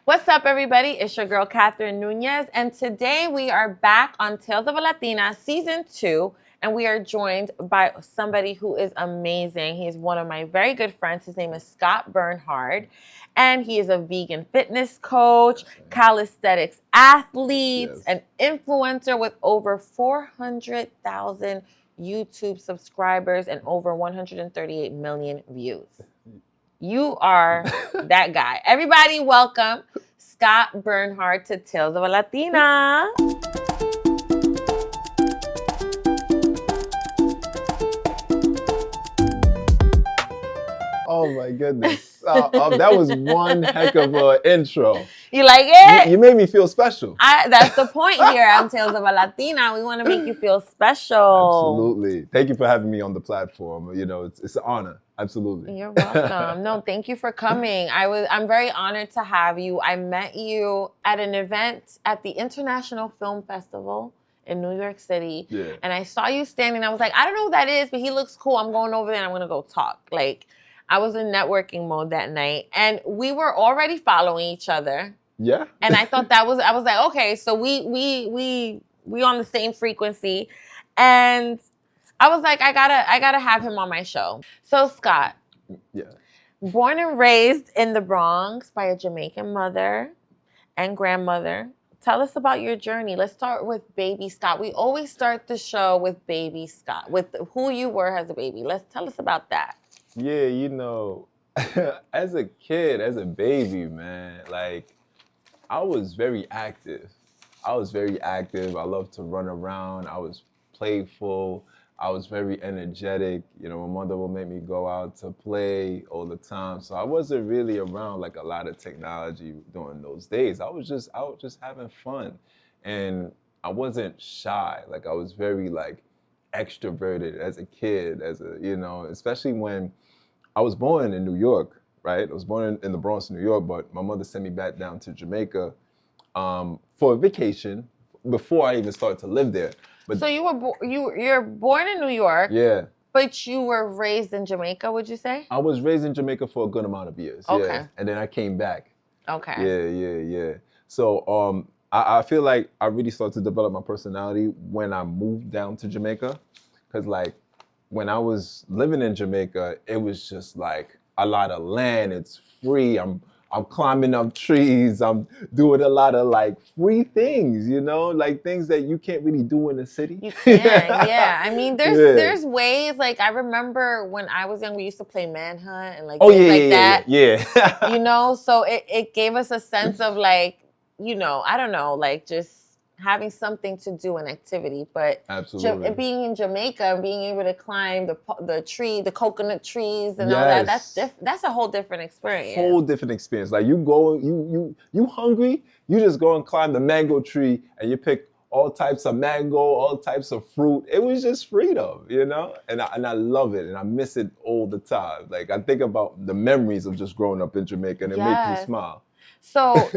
What's up, everybody? It's your girl, Katherine Nunez, and today we are back on Tales of a Latina Season 2, and we are joined by somebody who is amazing. He's one of my very good friends. His name is Scott Burnhard, and he is a vegan fitness coach, calisthenics athlete, an influencer with over 400,000 YouTube subscribers and over 138 million views. You are that guy. Everybody welcome Scott Burnhard to Tales of a Latina. Oh my goodness. That was one heck of an intro. You like it? You made me feel special. That's the point here on Tales of a Latina. We want to make you feel special. Absolutely. Thank you for having me on the platform. You know, it's an honor. Absolutely. You're welcome. No, thank you for coming. I'm very honored to have you. I met you at an event at the International Film Festival in New York City. Yeah. And I saw you standing. I was like, I don't know who that is, but he looks cool. I'm going over there and I'm going to go talk. Like, I was in networking mode that night. And we were already following each other. Yeah. And I thought I was like, okay, so we on the same frequency. And I was like, I gotta have him on my show. So Scott, born and raised in the Bronx by a Jamaican mother and grandmother. Tell us about your journey. Let's start with baby Scott. We always start the show with baby Scott, with who you were as a baby. Tell us about that. Yeah, you know, as a kid, as a baby, man, like, I was very active. I loved to run around. I was playful. I was very energetic. You know, my mother would make me go out to play all the time. So I wasn't really around like a lot of technology during those days. I was just out just having fun. And I wasn't shy. Like, I was very like extroverted as a kid, especially when I was born in New York, right? I was born in the Bronx, New York, but my mother sent me back down to Jamaica for a vacation before I even started to live there. But so you're born in New York. Yeah. But you were raised in Jamaica, would you say? I was raised in Jamaica for a good amount of years. Okay. Yeah. And then I came back. Okay. Yeah. So I feel like I really started to develop my personality when I moved down to Jamaica. Because like when I was living in Jamaica, it was just like a lot of land. It's free. I'm climbing up trees. I'm doing a lot of like free things, you know, like things that you can't really do in the city. You can, yeah. I mean, there's ways. Like I remember when I was young, we used to play manhunt and like that. Yeah. You know, so it gave us a sense of like, you know, I don't know, like just having something to do, an activity. But absolutely, being in Jamaica and being able to climb the coconut trees and all that, that's a whole different experience. Whole different experience. Like you go, you hungry, you just go and climb the mango tree and you pick all types of mango, all types of fruit. It was just freedom, you know? And I love it and I miss it all the time. Like I think about the memories of just growing up in Jamaica and it makes me smile. So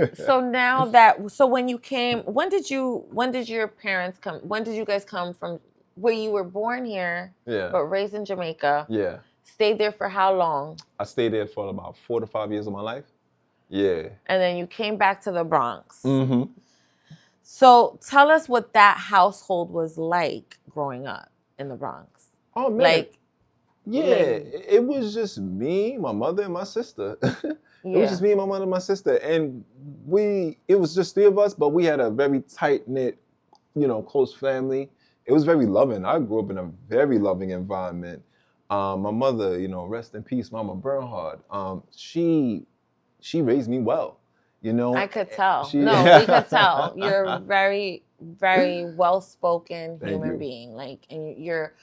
when you came, when did your parents come? When did you guys come from where you were born here, but raised in Jamaica? Yeah. Stayed there for how long? I stayed there for about 4 to 5 years of my life. Yeah. And then you came back to the Bronx. Mm-hmm. So tell us what that household was like growing up in the Bronx. Oh man. It was just me, my mother, and my sister. It was just me, my mother, and my sister. And it was just 3 of us, but we had a very tight-knit, you know, close family. It was very loving. I grew up in a very loving environment. My mother, you know, rest in peace, Mama Burnhard. She raised me well, you know. I could tell. We could tell. You're a very, very well-spoken human being. Like, and your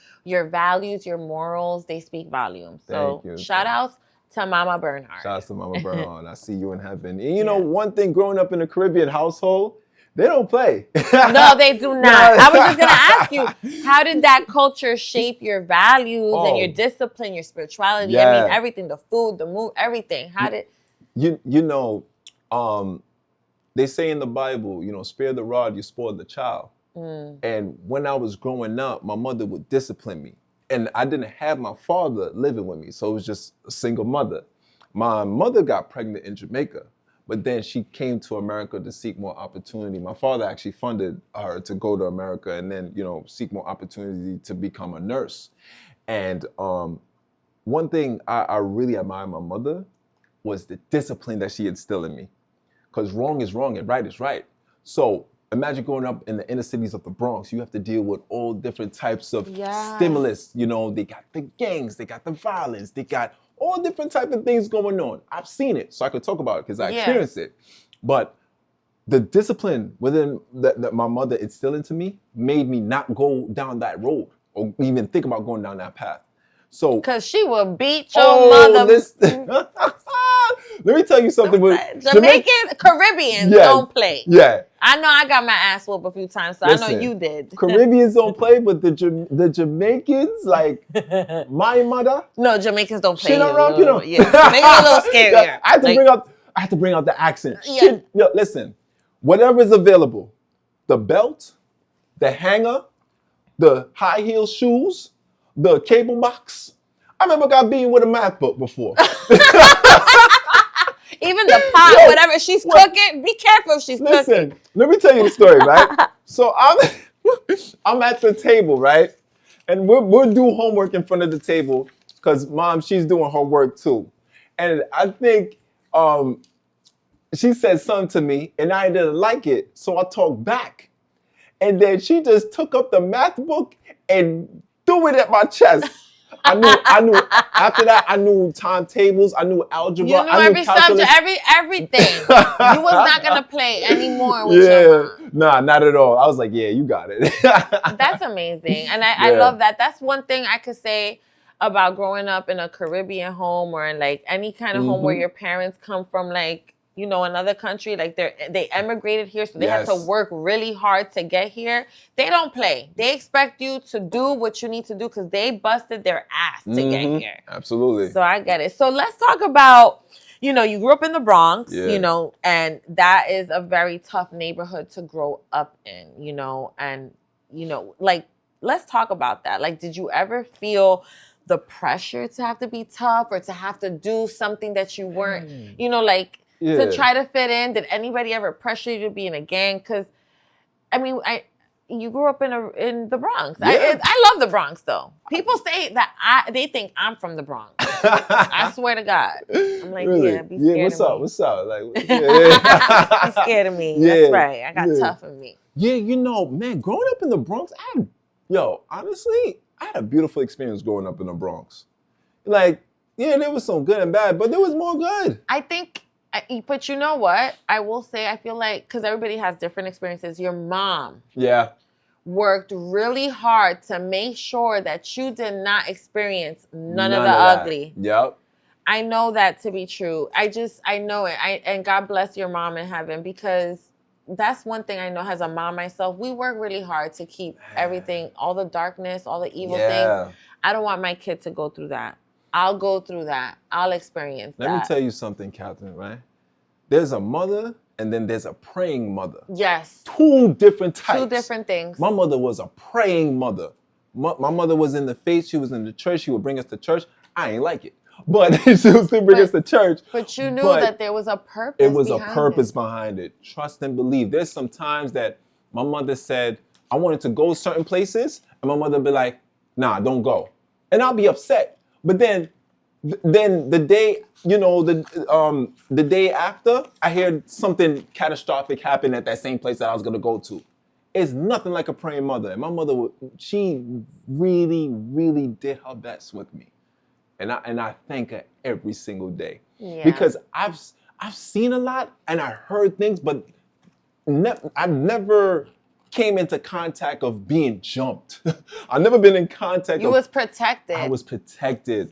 values, your morals, they speak volumes. So shout outs to Mama Burnhard. Shout out to Mama Burnhard. I see you in heaven. And you know, one thing growing up in a Caribbean household, they don't play. No, they do not. I was just going to ask you, how did that culture shape your values and your discipline, your spirituality? Yeah. I mean, everything, the food, the mood, everything. How did... You know, they say in the Bible, you know, spare the rod, you spoil the child. And when I was growing up, my mother would discipline me. And I didn't have my father living with me, so it was just a single mother. My mother got pregnant in Jamaica, But then she came to America to seek more opportunity. My father actually funded her to go to America and then, seek more opportunity to become a nurse. And one thing I really admire my mother was the discipline that she instilled in me. Because wrong is wrong and right is right. So imagine growing up in the inner cities of the Bronx. You have to deal with all different types of stimulus. They got the gangs, they got the violence, they got all different type of things going on. I've seen it, so I could talk about it because I experienced it. But the discipline within that my mother instilled into me made me not go down that road or even think about going down that path. So, because she will beat your mother. Let me tell you something. Jamaican, Caribbeans don't play. Yeah. I know I got my ass whooped a few times, so listen, I know you did. Caribbeans don't play, but the Jamaicans, like my mother. No, Jamaicans don't play. Shit around, Yeah, Jamaicans a little scarier. I have to bring out the accent. Yeah. Shit, listen, whatever is available, the belt, the hanger, the high heel shoes, the cable box. I remember got beaten with a math book before. Even the pot, whatever she's cooking, be careful if she's cooking. Let me tell you the story, right? So I'm at the table, right? And we'll do homework in front of the table because mom, she's doing her work too. And I think she said something to me and I didn't like it. So I talked back. And then she just took up the math book and threw it at my chest. I knew. After that, I knew timetables. I knew algebra. You knew every subject, everything. You was not gonna play anymore with your mom. Nah, not at all. I was like, yeah, you got it. That's amazing, and I love that. That's one thing I could say about growing up in a Caribbean home or in like any kind of home where your parents come from like, another country, like they emigrated here, so they had to work really hard to get here. They don't play. They expect you to do what you need to do because they busted their ass to get here. Absolutely. So I get it. So let's talk about, you grew up in the Bronx, and that is a very tough neighborhood to grow up in, and, like, let's talk about that. Like, did you ever feel the pressure to have to be tough or to have to do something that you weren't, to try to fit in? Did anybody ever pressure you to be in a gang? Because, you grew up in the Bronx. Yeah. I love the Bronx, though. People say that they think I'm from the Bronx. I swear to God. I'm like, really? Be scared of me. What's up? Like, Be scared of me. That's right. I got tough in me. Yeah, man, growing up in the Bronx, honestly, I had a beautiful experience growing up in the Bronx. Like, there was some good and bad, but there was more good. I think... But you know what? I will say, I feel like, because everybody has different experiences, your mom worked really hard to make sure that you did not experience none of the ugly. Yep. I know that to be true. I know it. And God bless your mom in heaven, because that's one thing I know as a mom myself. We work really hard to keep everything, all the darkness, all the evil things. I don't want my kid to go through that. I'll go through that. I'll experience that. Let me tell you something, Katherine, right? There's a mother and then there's a praying mother. Yes. Two different types. Two different things. My mother was a praying mother. My mother was in the faith. She was in the church. She would bring us to church. I ain't like it. But she would still bring us to church. But you knew that there was a purpose behind it. It was a purpose behind it. Trust and believe. There's some times that my mother said, I wanted to go certain places. And my mother would be like, nah, don't go. And I'll be upset. But then the day, the day after, I heard something catastrophic happen at that same place that I was going to go to. It's nothing like a praying mother. And my mother, she really, really did her best with me. And I thank her every single day. Yeah. Because I've seen a lot and I heard things, but I've never came into contact of being jumped. I've never been in contact. You was protected. I was protected.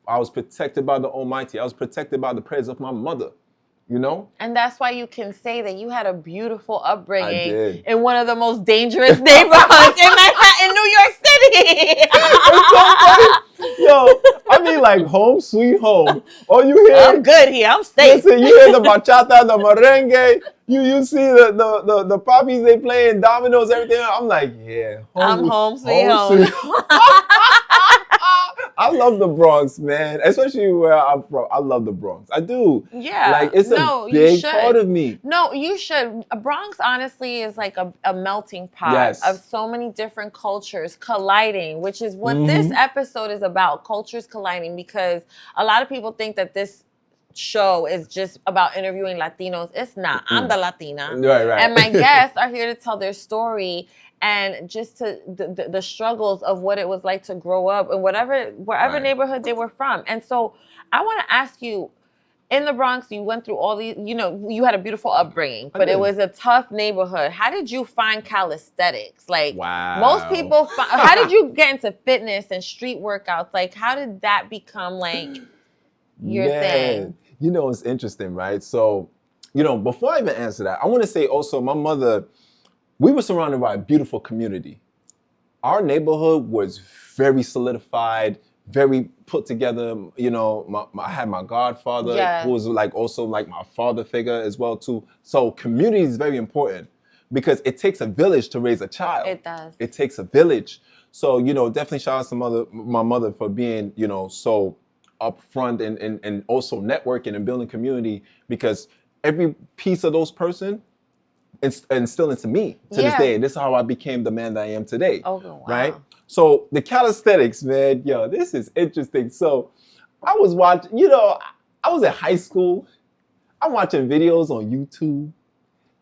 I was protected by the Almighty. I was protected by the prayers of my mother, And that's why you can say that you had a beautiful upbringing in one of the most dangerous neighborhoods in Manhattan, New York City. It's so funny. Yo, I mean, like home sweet home. All you hear, I'm good here. I'm safe. Listen, you hear the bachata, the merengue. You see the poppies they play and dominoes, everything. I'm like, yeah. I'm home sweet home. I love the Bronx, man. Especially where I'm from. I love the Bronx. I do. Yeah. Like, it's a big part of me. No, you should. Bronx, honestly, is like a melting pot of so many different cultures colliding, which is what this episode is about, cultures colliding, because a lot of people think that this show is just about interviewing Latinos. It's not. I'm the Latina. Right. And my guests are here to tell their story and just to the struggles of what it was like to grow up in wherever neighborhood they were from. And so I want to ask you, in the Bronx, you went through all these, you had a beautiful upbringing, but it was a tough neighborhood. How did you find calisthenics? Like, most people, how did you get into fitness and street workouts? Like, how did that become like your thing? It's interesting, right? So, before I even answer that, I want to say also my mother, we were surrounded by a beautiful community. Our neighborhood was very solidified, very put together. I had my godfather, who was also my father figure as well too. So community is very important because it takes a village to raise a child. It does. It takes a village. So, definitely shout out to my mother for being, so upfront and also networking and building community, because every piece of those person instilled into me to this day. And this is how I became the man that I am today. Oh, wow. Right? So the calisthenics, man, this is interesting. So I was watching, I was in high school. I'm watching videos on YouTube.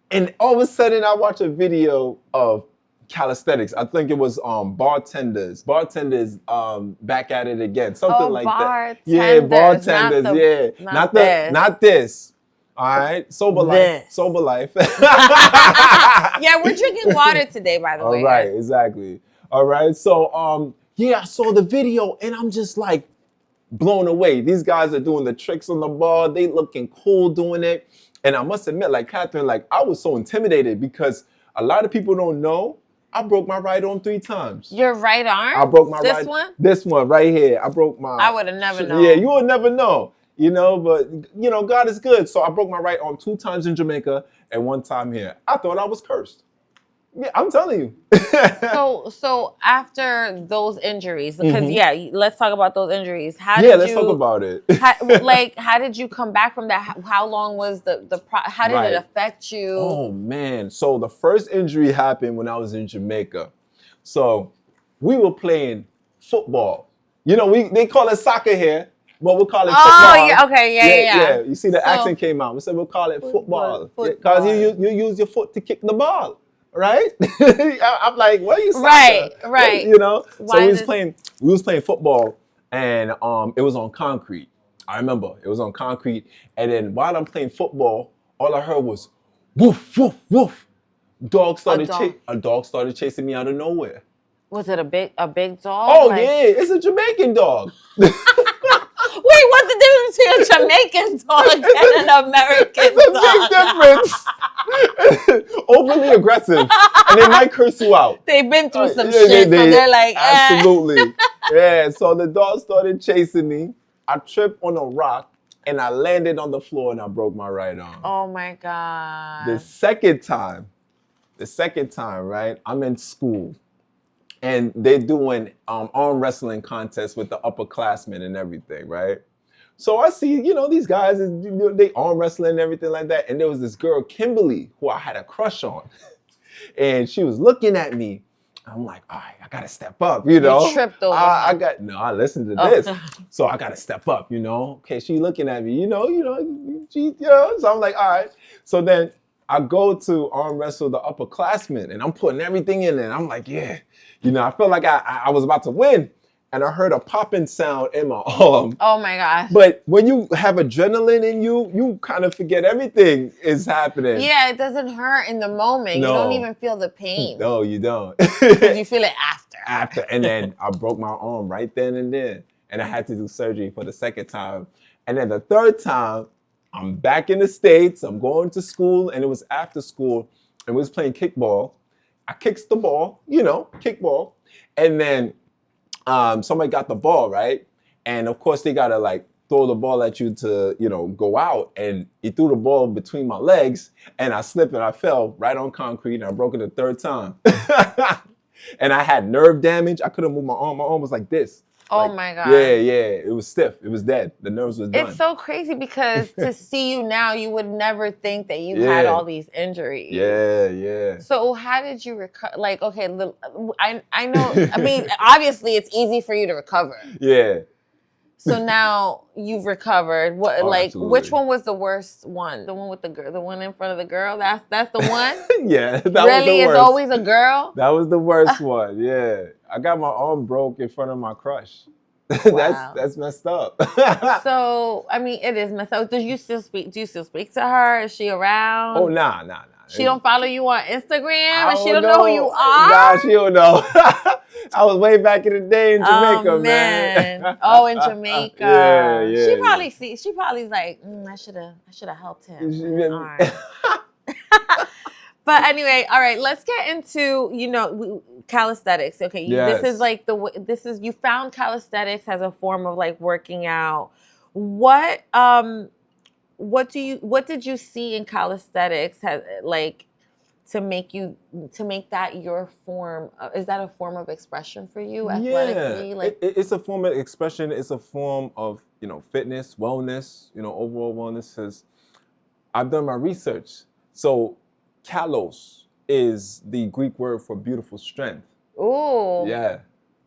And all of a sudden I watch a video of calisthenics. I think it was bartenders back at it again. Something like that. Yeah, bartenders. Not this. All right, sober life. Yeah, we're drinking water today, by the way. All right, exactly. All right, so I saw the video and I'm just like blown away. These guys are doing the tricks on the bar. They looking cool doing it. And I must admit, like Katherine, I was so intimidated because a lot of people don't know I broke my right arm 3 times. Your right arm? I broke my This one? This one right here. I broke my... I would have never known. Yeah, you would never know. But, God is good. So I broke my right arm 2 times in Jamaica and 1 time here. I thought I was cursed. Yeah, I'm telling you. So after those injuries, because let's talk about those injuries. Let's talk about it. How did you come back from that? How long was how did it affect you? Oh man. So the first injury happened when I was in Jamaica. So we were playing football. They call it soccer here. But we'll call it football. Oh, yeah, okay, yeah. You see, the accent came out. We said we'll call it football. Because you use your foot to kick the ball, right? I'm like, what are you saying? Right. So we was playing football, and it was on concrete. I remember it was on concrete, and then while I'm playing football, all I heard was woof, woof, woof. A dog started chasing me out of nowhere. Was it a big dog? Oh yeah, it's a Jamaican dog. Wait, what's the difference between a Jamaican dog and an American dog? It's a big difference. Overly aggressive. And they might curse you out. They've been through some shit, so they're like, Absolutely. Yeah, so the dog started chasing me. I tripped on a rock, and I landed on the floor, and I broke my right arm. Oh, my God. The second time, right, I'm in school. And they're doing arm wrestling contests with the upperclassmen and everything, right? So I see, these guys, they arm wrestling and everything like that. And there was this girl, Kimberly, who I had a crush on. And she was looking at me. I'm like, all right, I got to step up, You tripped over. I listened to this. So I got to step up, Okay, she looking at me, So I'm like, all right. So then I go to arm wrestle the upperclassmen, and I'm putting everything in there. I'm like, yeah. I felt like I was about to win, and I heard a popping sound in my arm. Oh my gosh. But when you have adrenaline in you, you kind of forget everything is happening. Yeah, it doesn't hurt in the moment. No. You don't even feel the pain. No, you don't. Because you feel it after. And then I broke my arm right then and there. And I had to do surgery for the second time. And then the third time, I'm back in the States. I'm going to school, and it was after school, and we was playing kickball. I kicks the ball, kickball. And then somebody got the ball, right? And of course, they got to throw the ball at you to, go out. And he threw the ball between my legs, and I slipped and I fell right on concrete, and I broke it the third time. And I had nerve damage. I couldn't move my arm. My arm was like this. Oh my God. Yeah, it was stiff. It was dead. The nerves was done. It's so crazy because to see you now, you would never think that you had all these injuries. Yeah. So how did you recover? Like, okay, I know. I mean, obviously, it's easy for you to recover. Yeah. So now you've recovered. What? Like, absolutely. Which one was the worst one? The one with the girl, the one in front of the girl. That's the one. Yeah, that really was the worst. It's always a girl. That was the worst one. Yeah, I got my arm broke in front of my crush. Wow. that's messed up. So I mean, it is messed up. Do you still speak to her? Is she around? Oh nah. She don't follow you on Instagram, and she don't know who you are. Nah, she don't know. I was way back in the day in Jamaica, man. Oh, in Jamaica. Yeah. She probably sees. She probably's like, I should have helped him. All right. But anyway, all right. Let's get into calisthenics. Okay, yes. This is like you found calisthenics as a form of like working out. What did you see in calisthenics to make that your form? Is that a form of expression for you athletically? Yeah, it's a form of expression. It's a form of fitness, wellness, overall wellness. Because I've done my research. So kalos is the Greek word for beautiful strength. Ooh. Yeah.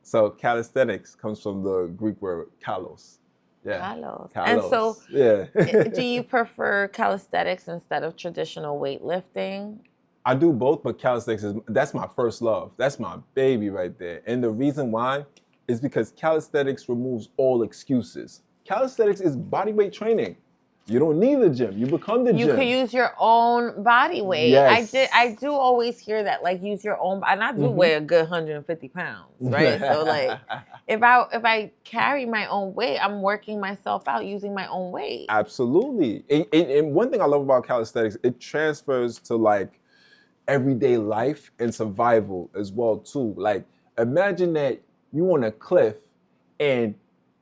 So calisthenics comes from the Greek word kalos. Yeah. Kalos. Kalos. And so, yeah. Do you prefer calisthenics instead of traditional weightlifting? I do both, but calisthenics that's my first love. That's my baby right there. And the reason why is because calisthenics removes all excuses. Calisthenics is bodyweight training. You don't need the gym. You become the gym. You could use your own body weight. Yes. I do always hear that, like, use your own. And I do weigh a good 150 pounds, right? So like, if I carry my own weight, I'm working myself out using my own weight. Absolutely. And one thing I love about calisthenics, it transfers to like everyday life and survival as well too. Like, imagine that you on a cliff and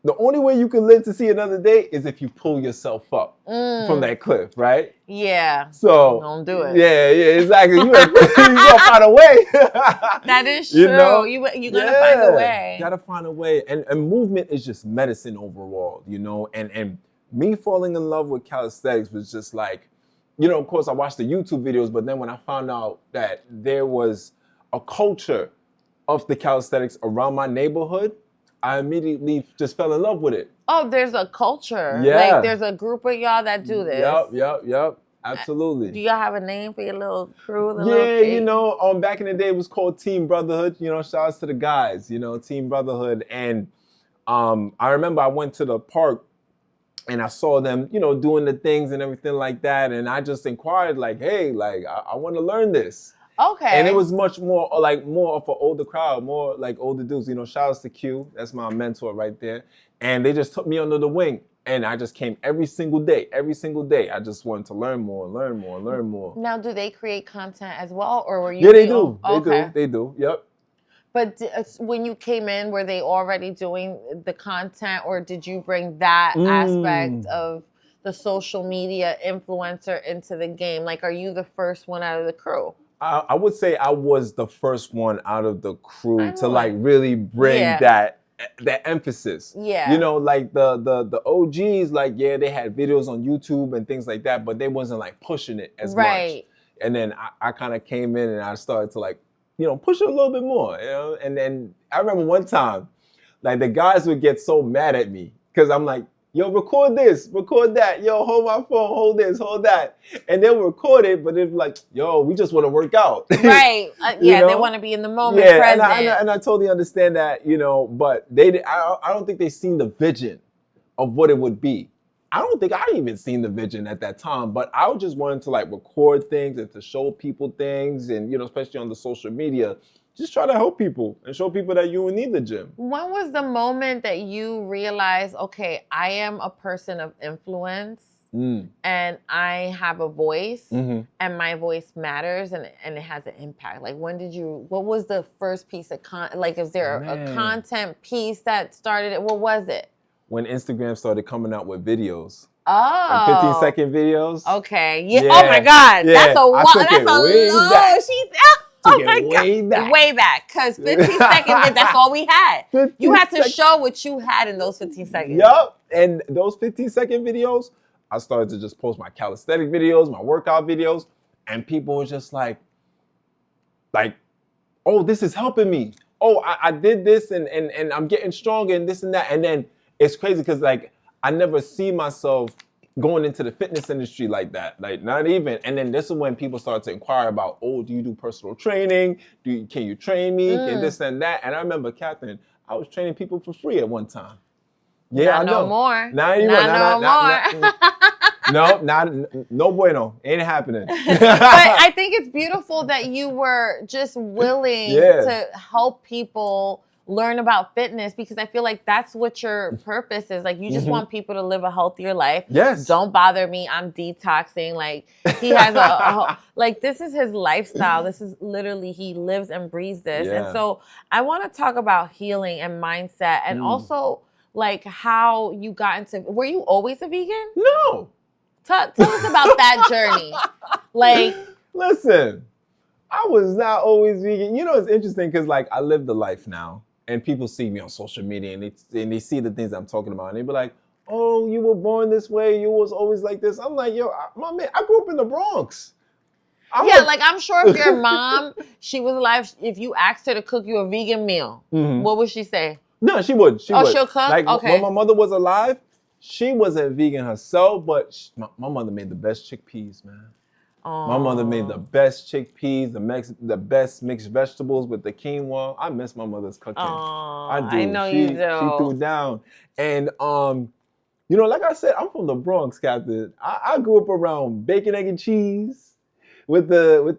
the only way you can live to see another day is if you pull yourself up from that cliff, right? Yeah. So don't do it. Yeah, exactly. You gonna find a way. That is true. You're gonna find a way. You gotta find a way. And movement is just medicine overall, and me falling in love with calisthenics was just like, of course I watched the YouTube videos, but then when I found out that there was a culture of the calisthenics around my neighborhood, I immediately just fell in love with it. Oh, there's a culture. Yeah. Like, there's a group of y'all that do this. Yep. Absolutely. Do y'all have a name for your little crew? Back in the day, it was called Team Brotherhood. Shout outs to the guys, Team Brotherhood. And I remember I went to the park and I saw them, doing the things and everything like that. And I just inquired, like, hey, like, I want to learn this. Okay. And it was much more of an older crowd, more like older dudes. Shout outs to Q. That's my mentor right there. And they just took me under the wing. And I just came every single day. I just wanted to learn more. Now, do they create content as well? Or were you? Yeah, they do. They do. Yep. But when you came in, were they already doing the content? Or did you bring that aspect of the social media influencer into the game? Like, are you the first one out of the crew? I would say I was the first one out of the crew to like really bring that emphasis. Yeah. Like the OGs, like, yeah, they had videos on YouTube and things like that, but they wasn't like pushing it as much. And then I kind of came in and I started to like, push it a little bit more, And then I remember one time, like the guys would get so mad at me because I'm like, yo, record this, record that. Yo, hold my phone, hold this, hold that. And they'll record it, but it's like, yo, we just want to work out. Right. They want to be in the moment, present. And I totally understand that, but I don't think they seen the vision of what it would be. I don't think I even seen the vision at that time, but I just wanted to like record things and to show people things and, especially on the social media, just try to help people and show people that you need the gym. When was the moment that you realized, okay, I am a person of influence and I have a voice and my voice matters and it has an impact? Like, what was the first piece of is there a content piece that started it? What was it? When Instagram started coming out with videos. Oh. Like 15-second videos. Okay. Yeah. Oh my God. Yeah. That's a lot. That's a lot. Took it way back. Way back. Because 15 seconds, that's all we had. You had to seconds. show what you had in those 15 seconds. Yup. And those 15-second videos, I started to just post my calisthenic videos, my workout videos, and people were just like, oh, this is helping me. Oh, I did this and I'm getting stronger and this and that. And then it's crazy because like I never see myself going into the fitness industry like that. Like not even. And then this is when people start to inquire about, oh, do you do personal training? Can you train me? Can this and that? And I remember, Katherine, I was training people for free at one time. Yeah, I know. No more. Not anymore. Not no more. No bueno. Ain't happening. But I think it's beautiful that you were just willing to help people learn about fitness, because I feel like that's what your purpose is. Like, you just want people to live a healthier life. Yes. Don't bother me. I'm detoxing. Like, he has like, this is his lifestyle. This is literally, he lives and breathes this. Yeah. And so I want to talk about healing and mindset, and also like how you got into, were you always a vegan? No. Tell us about that journey. Like, listen, I was not always vegan. You know, it's interesting because like I live the life now, and people see me on social media and they see the things I'm talking about, and they be like, "Oh, you were born this way. You was always like this." I'm like, "Yo, my man, I grew up in the Bronx." Like I'm sure if your mom, she was alive, if you asked her to cook you a vegan meal, what would she say? No, she would. She'll cook. Like when my mother was alive, she wasn't vegan herself, but my mother made the best chickpeas, man. Aww. My mother made the best chickpeas, the best mixed vegetables with the quinoa. I miss my mother's cooking. I do. I know you do. She threw down. And you know, like I said, I'm from the Bronx, Captain. I grew up around bacon, egg, and cheese. With the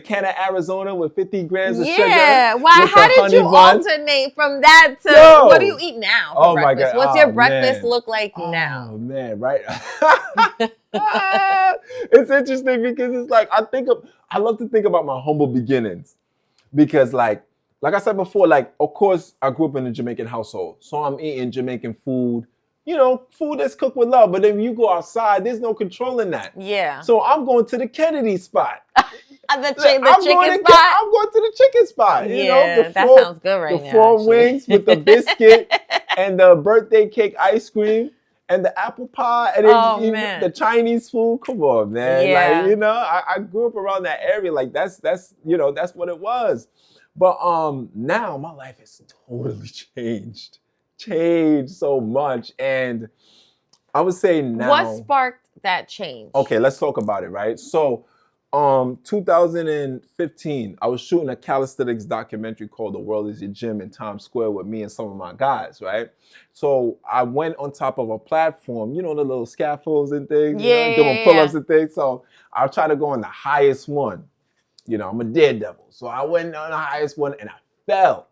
can of Arizona with 50 grams of sugar. Yeah, why? How did you alternate from that to what do you eat now for breakfast? My God. What's your breakfast look like now? Oh man, right. It's interesting because it's like I love to think about my humble beginnings, because like I said before, like of course I grew up in a Jamaican household, so I'm eating Jamaican food. You know, food that's cooked with love. But then when you go outside, there's no controlling that. Yeah. So I'm going to the Kennedy spot. the chicken spot? I'm going to the chicken spot. You know, that sounds good right now. The 4 wings with the biscuit and the birthday cake ice cream and the apple pie and then the Chinese food. Come on, man. Yeah. Like, you know, I grew up around that area. Like that's you know, that's what it was. But now my life has totally changed so much. And I would say now, what sparked that change? Okay, let's talk about it, right? So 2015, I was shooting a calisthenics documentary called The World Is Your Gym in Times Square with me and some of my guys, right? So I went on top of a platform, you know, the little scaffolds and things, doing pull-ups and things. So I'll try to go on the highest one. You know, I'm a daredevil. So I went on the highest one and I fell.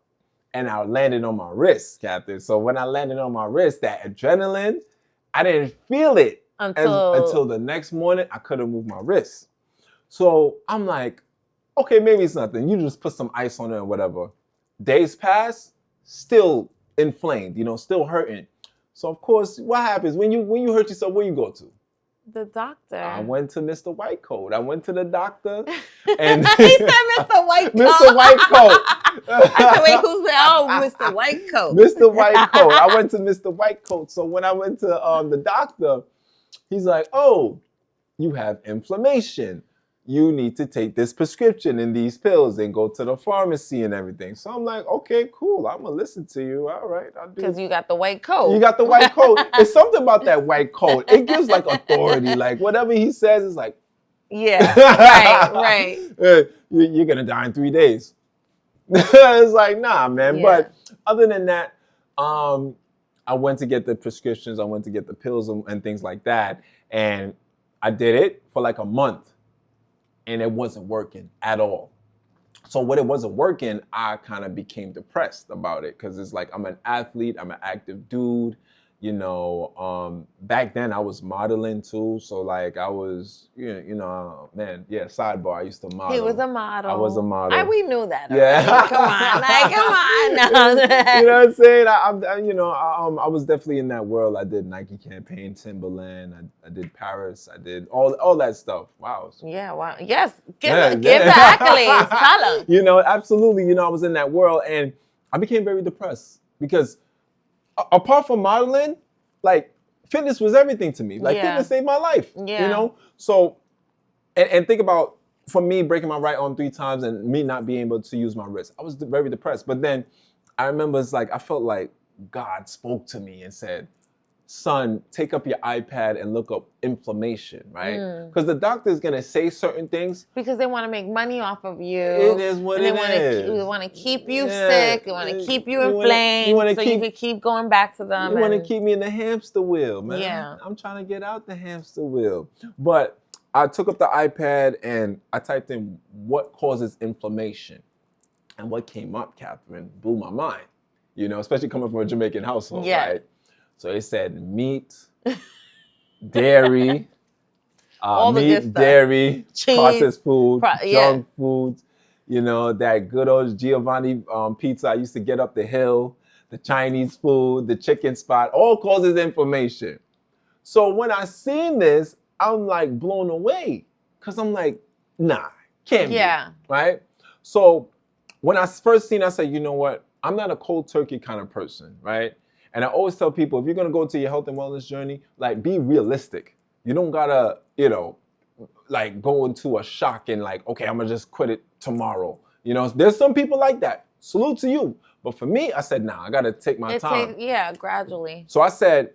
And I landed on my wrist, Captain. So when I landed on my wrist, that adrenaline, I didn't feel it until the next morning. I couldn't move my wrist. So I'm like, okay, maybe it's nothing. You just put some ice on it or whatever. Days pass, still inflamed, you know, still hurting. So of course, what happens when you hurt yourself? Where you go to? The doctor. I went to Mr. White Coat. I went to the doctor, and he said Mr. White Coat. Mr. White Coat. I said, wait, who's that? Oh, Mr. White Coat. Mr. White Coat. I went to Mr. White Coat. So when I went to the doctor, he's like, "Oh, you have inflammation. You need to take this prescription and these pills and go to the pharmacy and everything." So I'm like, okay, cool. I'm going to listen to you. All right, I'll do it. Because you got the white coat. You got the white coat. It's something about that white coat. It gives like authority. Like whatever he says is like. Yeah, right. You're going to die in 3 days. It's like, nah, man. Yeah. But other than that, I went to get the prescriptions. I went to get the pills and things like that. And I did it for like a month. And it wasn't working at all. So when it wasn't working, I kind of became depressed about it, because it's like I'm an athlete, I'm an active dude. Back then I was modeling too. So like I was, man, yeah, sidebar. I used to model. He was a model. I was a model. We knew that. Yeah. Come on. Like, come on. No. You know what I'm saying? I was definitely in that world. I did Nike campaign, Timberland. I did Paris. I did all that stuff. Wow. Yeah, wow. Yes. Give the accolades. Tell them. Absolutely. I was in that world and I became very depressed because apart from modeling, like fitness was everything to me. Like fitness saved my life. Yeah. So, and think about for me breaking my right arm 3 times and me not being able to use my wrist. I was very depressed. But then I remember it's like I felt like God spoke to me and said, son, take up your iPad and look up inflammation, right? Because the doctor is going to say certain things. Because they want to make money off of you. It is what it is. They want to keep you sick. They want to keep you inflamed you can keep going back to them. You want to keep me in the hamster wheel, man. Yeah. I'm trying to get out the hamster wheel. But I took up the iPad and I typed in what causes inflammation. And what came up, Katherine, blew my mind. Especially coming from a Jamaican household, right? So it said meat, dairy, dairy, cheese, processed food, junk foods, that good old Giovanni pizza I used to get up the hill, the Chinese food, the chicken spot, all causes inflammation. So when I seen this, I'm like blown away because I'm like, nah, can't be, right? So when I first seen it, I said, you know what? I'm not a cold turkey kind of person, right? And I always tell people, if you're going to go to your health and wellness journey, like be realistic. You don't got to, like go into a shock and like, okay, I'm going to just quit it tomorrow. There's some people like that. Salute to you. But for me, I said, nah, I got to take my time. Gradually. So I said,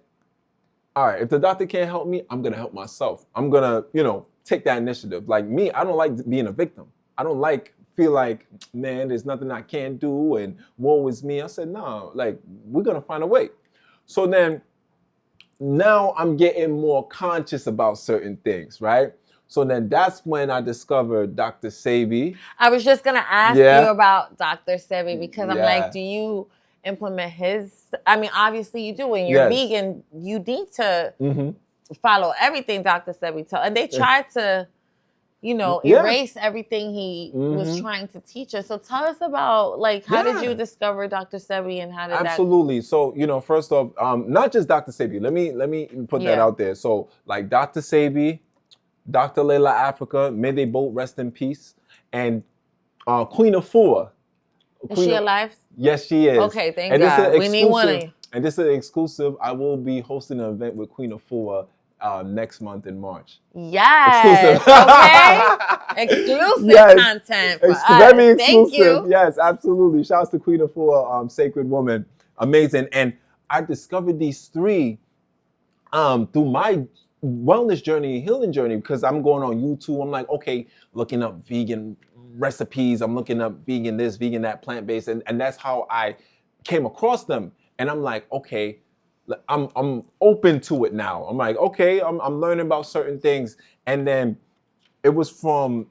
all right, if the doctor can't help me, I'm going to help myself. I'm going to, take that initiative. Like me, I don't like being a victim. I don't feel like, man, there's nothing I can't do and woe is me. I said, no, like, we're going to find a way. So then now I'm getting more conscious about certain things, right? So then that's when I discovered Dr. Sebi. I was just going to ask you about Dr. Sebi because I'm like, do you implement his? I mean, obviously you do. When you're vegan, you need to follow everything Dr. Sebi tells. And they tried to erase everything he was trying to teach us. So tell us about, like, how did you discover Dr. Sebi and how did Absolutely. So, first off, not just Dr. Sebi. Let me put that out there. So, like, Dr. Sebi, Dr. Layla Africa, may they both rest in peace, and Queen Afua. Is she alive? Yes, she is. Okay, thank God. We need one of you. And this is an exclusive. I will be hosting an event with Queen Afua next month in March. Yes. Okay. Exclusive content for us. Very exclusive. Thank you. Yes, absolutely. Shouts to Queen Afua, sacred woman. Amazing. And I discovered these 3 through my wellness journey, healing journey, because I'm going on YouTube. I'm like, okay, looking up vegan recipes. I'm looking up vegan this, vegan that, plant-based. And that's how I came across them. And I'm like, okay, I'm open to it now. I'm like, okay, I'm learning about certain things. And then it was from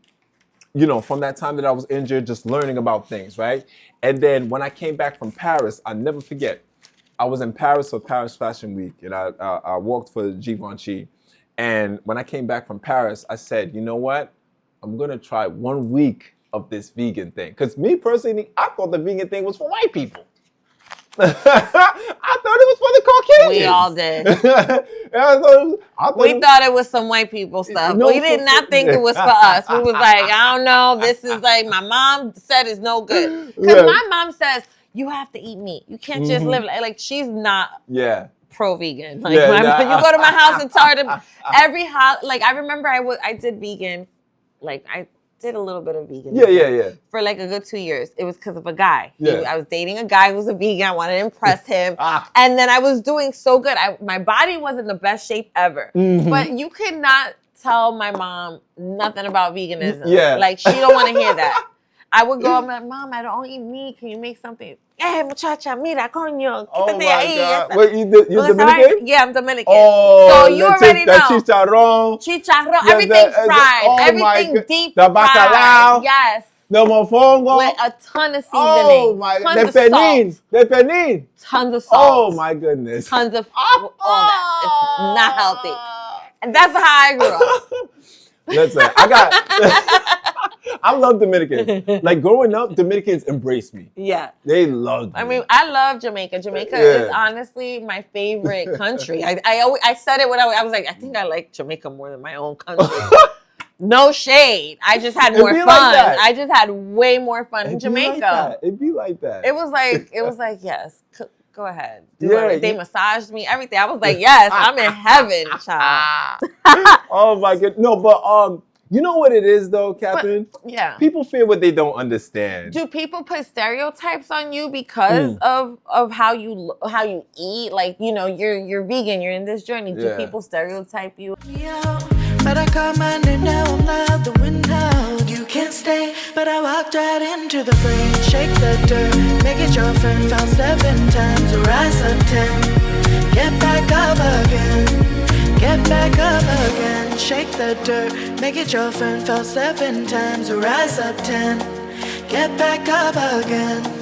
that time that I was injured, just learning about things, right? And then when I came back from Paris, I'll never forget, I was in Paris for Paris Fashion Week, and I worked for Givenchy. And when I came back from Paris, I said, you know what? I'm going to try 1 week of this vegan thing. Because me personally, I thought the vegan thing was for white people. I thought it was for the Caucasians. We all did. We thought it was some white people stuff. We did not think it was for us. We was like, I don't know. This is like, my mom said it's no good. Because my mom says, you have to eat meat. You can't just live like she's not pro-vegan. Like you go to my house and tell her to I remember I did vegan. Like I did a little bit of vegan. For like a good 2 years. It was because of a guy. I was dating a guy who was a vegan. I wanted to impress him. And then I was doing so good. My body was in the best shape ever. But you could not tell my mom nothing about veganism. Like she don't want to hear that. I would go, I'm like, Mom, I don't eat meat. Can you make something? Hey, muchacha, mira, coño. Oh, my God. Wait, you're Dominican? Yeah, I'm Dominican. Oh, so you already know. Chicharrón. Everything fried. Everything deep the bacalao. fried. Yes. The mofongo. With a ton of seasoning. Oh my god. Tons The of penin. salt. The penin. Tons of salt. Oh my goodness. Tons of all that. It's not healthy. And that's how I grew up. Listen, I love Dominicans. Like growing up, Dominicans embraced me. Yeah. They loved me. I mean, I love Jamaica. Jamaica is honestly my favorite country. I said it when I was like, I think I like Jamaica more than my own country. No shade. I just had more fun. Like I just had way more fun in Jamaica. It'd be like that. It was like, yes, go ahead. They massaged me, everything. I was like, yes, I'm in heaven, child. Oh my goodness. No, but you know what it is though, Katherine? Yeah. People fear what they don't understand. Do people put stereotypes on you because of how you eat? Like, you know, you're vegan, you're in this journey. Do people stereotype you? But I called my name, now I'm loud, the wind howled. You can't stay, but I walked right into the frame. Shake the dirt, make it your friend. Fell 7 times, rise up 10. Get back up again, get back up again. Shake the dirt, make it your friend. Fell 7 times, rise up 10. Get back up again.